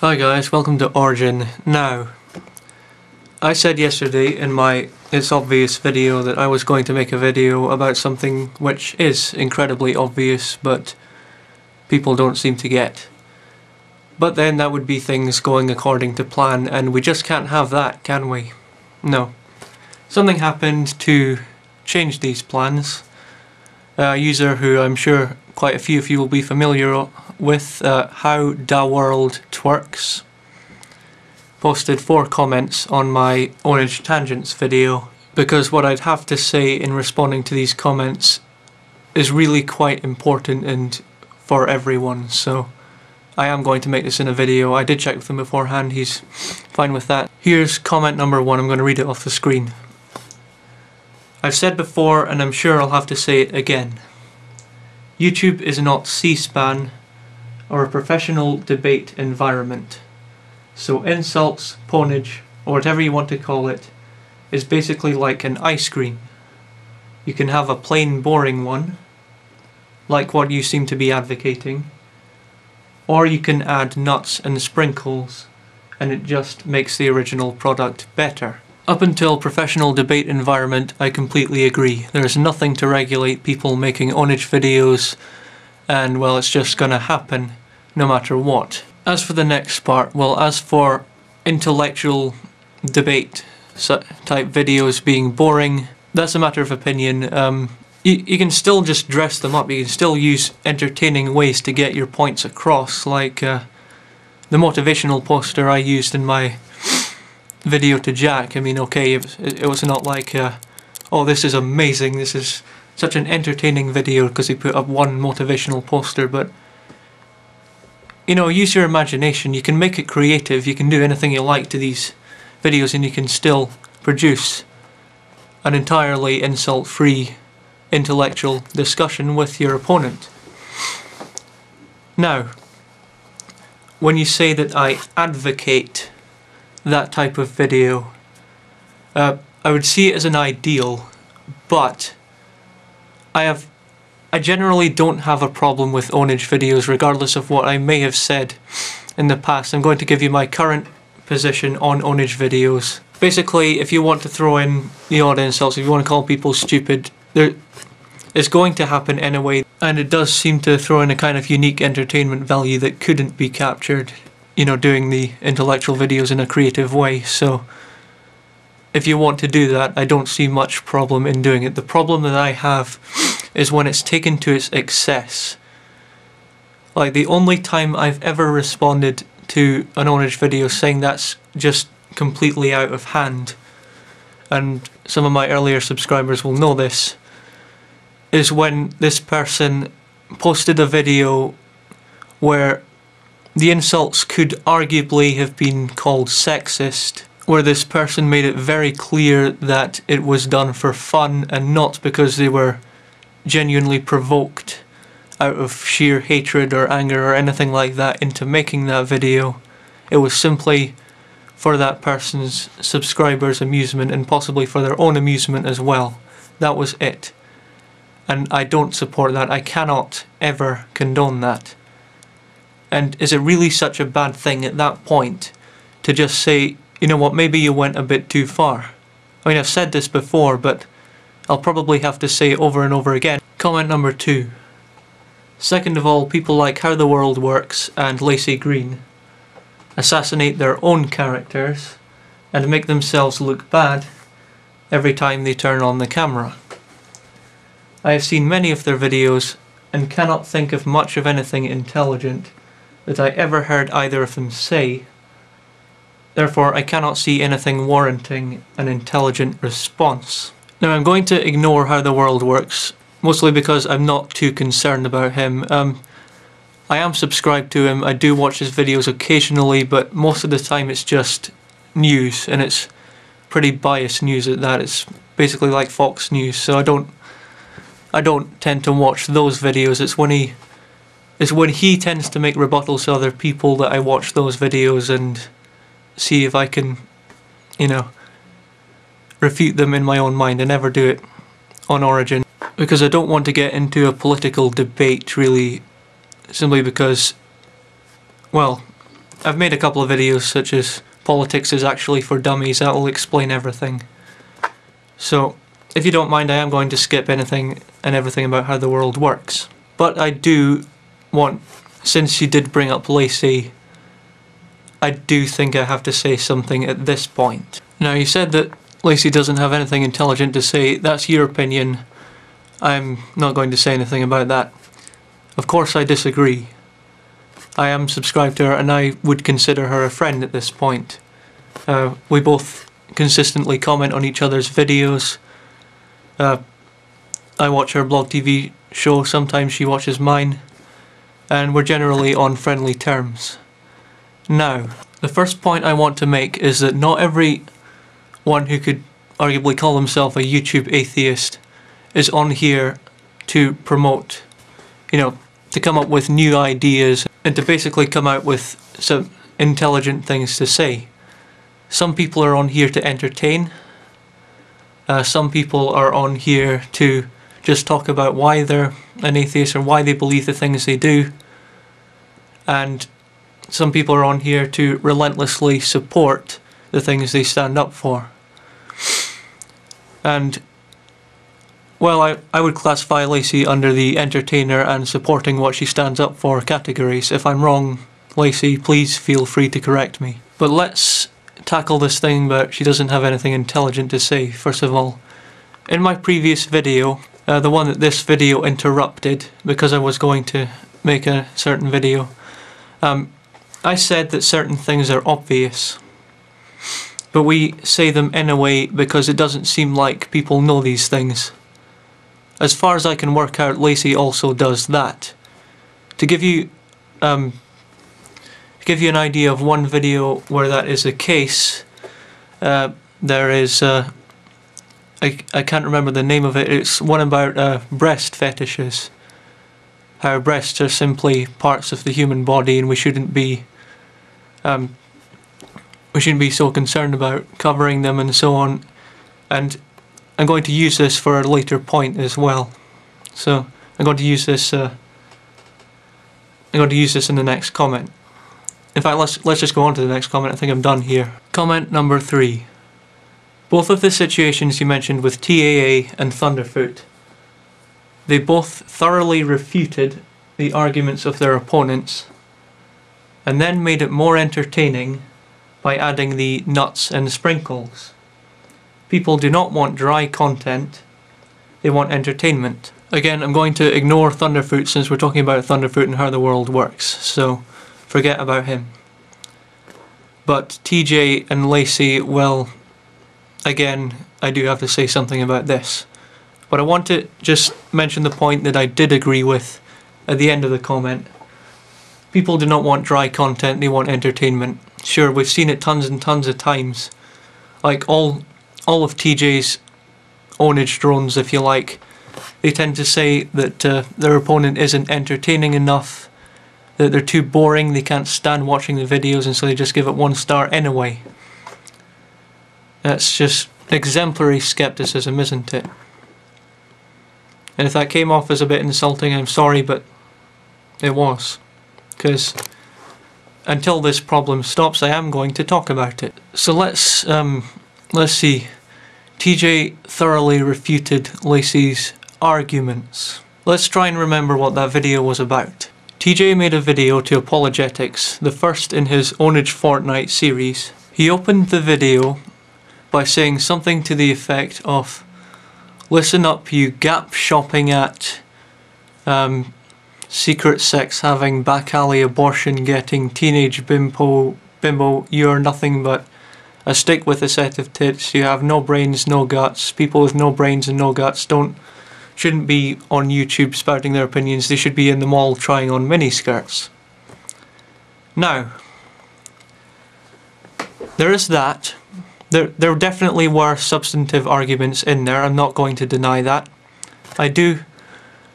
Hi guys, welcome to Origin. Now, I said yesterday in my It's Obvious video that I was going to make a video about something which is incredibly obvious but people don't seem to get. But then that would be things going according to plan, and we just can't have that, can we? No. Something happened to change these plans. A user who I'm sure quite a few of you will be familiar with, How Da World Twerks, posted 4 comments on my Orange Tangents video, because what I'd have to say in responding to these comments is really quite important and for everyone, so I am going to make this in a video. I did check with him beforehand, he's fine with that. Here's comment number 1, I'm going to read it off the screen. I've said before, and I'm sure I'll have to say it again. YouTube is not C-SPAN or a professional debate environment. So insults, ponage, or whatever you want to call it, is basically like an ice cream. You can have a plain boring one, like what you seem to be advocating, or you can add nuts and sprinkles, and it just makes the original product better. Up until professional debate environment, I completely agree. There's nothing to regulate people making onage videos, and well, it's just gonna happen no matter what. As for the next part, well, as for intellectual debate type videos being boring, that's a matter of opinion. You can still just dress them up, you can still use entertaining ways to get your points across, like the motivational poster I used in my video to Jack. I mean, okay, it was not like, oh, this is amazing, this is such an entertaining video because he put up one motivational poster, but you know, use your imagination, you can make it creative, you can do anything you like to these videos, and you can still produce an entirely insult-free intellectual discussion with your opponent. Now, when you say that I advocate that type of video, I would see it as an ideal, but I generally don't have a problem with onage videos regardless of what I may have said in the past. I'm going to give you my current position on onage videos. Basically, if you want to throw in the odd insults, if you want to call people stupid, it's going to happen anyway, and it does seem to throw in a kind of unique entertainment value that couldn't be captured, you know, doing the intellectual videos in a creative way. So if you want to do that, I don't see much problem in doing it. The problem that I have is when it's taken to its excess. Like, the only time I've ever responded to an onage video saying that's just completely out of hand, and some of my earlier subscribers will know this, is when this person posted a video where the insults could arguably have been called sexist, where this person made it very clear that it was done for fun and not because they were genuinely provoked out of sheer hatred or anger or anything like that into making that video. It was simply for that person's subscribers' amusement and possibly for their own amusement as well. That was it. And I don't support that. I cannot ever condone that. And is it really such a bad thing at that point to just say, you know what, maybe you went a bit too far? I mean, I've said this before, but I'll probably have to say it over and over again. Comment number 2. Second of all, people like How the World Works and Lacey Green assassinate their own characters and make themselves look bad every time they turn on the camera. I have seen many of their videos and cannot think of much of anything intelligent that I ever heard either of them say. Therefore, I cannot see anything warranting an intelligent response. Now, I'm going to ignore How the World Works, mostly because I'm not too concerned about him. I am subscribed to him, I do watch his videos occasionally, but most of the time it's just news, and it's pretty biased news at that. It's basically like Fox News, so I don't tend to watch those videos. It's when he tends to make rebuttals to other people that I watch those videos and see if I can, you know, refute them in my own mind. I never do it on Origin because I don't want to get into a political debate, really, simply because, well, I've made a couple of videos such as Politics is Actually for Dummies that will explain everything. So if you don't mind, I am going to skip anything and everything about how the world works. But I do want, since you did bring up Lacey, I do think I have to say something at this point. Now, you said that Lacey doesn't have anything intelligent to say. That's your opinion. I'm not going to say anything about that. Of course I disagree. I am subscribed to her and I would consider her a friend at this point. We both consistently comment on each other's videos. I watch her blog TV show, sometimes she watches mine, and we're generally on friendly terms. Now, the first point I want to make is that not everyone who could arguably call himself a YouTube atheist is on here to promote, to come up with new ideas and to basically come out with some intelligent things to say. Some people are on here to entertain. Some people are on here to just talk about why they're an atheist or why they believe the things they do. And some people are on here to relentlessly support the things they stand up for. And, well, I would classify Lacey under the entertainer and supporting what she stands up for categories. If I'm wrong, Lacey, please feel free to correct me. But let's tackle this thing about she doesn't have anything intelligent to say. First of all, in my previous video, the one that this video interrupted because I was going to make a certain video, I said that certain things are obvious, but we say them anyway because it doesn't seem like people know these things. As far as I can work out, Lacey also does that. To give you an idea of one video where that is the case, there is, I can't remember the name of it, it's one about breast fetishes. How breasts are simply parts of the human body and we shouldn't be so concerned about covering them and so on. And I'm going to use this for a later point as well. So I'm going to use this in the next comment. In fact, let's just go on to the next comment. I think I'm done here. Comment number 3. Both of the situations you mentioned with TAA and Thunderfoot, they both thoroughly refuted the arguments of their opponents and then made it more entertaining by adding the nuts and sprinkles. People do not want dry content, they want entertainment. Again, I'm going to ignore Thunderfoot since we're talking about Thunderfoot and how the world works, so forget about him. But TJ and Lacey, well, again, I do have to say something about this. But I want to just mention the point that I did agree with at the end of the comment. People do not want dry content, they want entertainment. Sure, we've seen it tons and tons of times. Like all of TJ's ownage drones, if you like, they tend to say that their opponent isn't entertaining enough, that they're too boring, they can't stand watching the videos, and so they just give it 1 star anyway. That's just exemplary skepticism, isn't it? And if that came off as a bit insulting, I'm sorry, but it was. Because until this problem stops, I am going to talk about it. So let's see. TJ thoroughly refuted Lacey's arguments. Let's try and remember what that video was about. TJ made a video to Apologetics, the first in his Ownage Fortnite series. He opened the video by saying something to the effect of, "Listen up, you gap shopping at, secret sex having, back alley abortion getting, teenage bimbo, you're nothing but a stick with a set of tits, you have no brains, no guts, people with no brains and no guts shouldn't be on YouTube spouting their opinions, they should be in the mall trying on miniskirts." Now, there is that. There definitely were substantive arguments in there, I'm not going to deny that. I do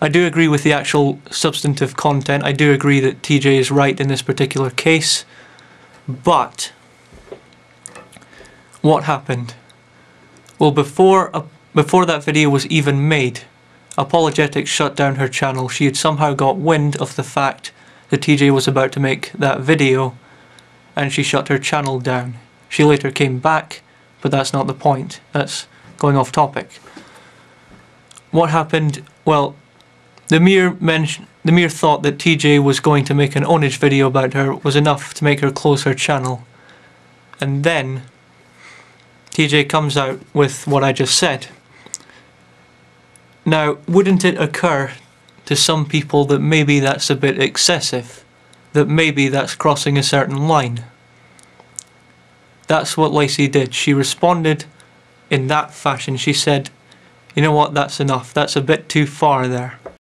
agree with the actual substantive content, I do agree that TJ is right in this particular case, but what happened? Well, before that video was even made, Apologetics shut down her channel. She had somehow got wind of the fact that TJ was about to make that video, and she shut her channel down. She later came back, but that's not the point. That's going off topic. What happened? Well, the mere thought that TJ was going to make an ownage video about her was enough to make her close her channel. And then TJ comes out with what I just said. Now, wouldn't it occur to some people that maybe that's a bit excessive? That maybe that's crossing a certain line? That's what Lacey did. She responded in that fashion. She said, you know what, that's enough. That's a bit too far there.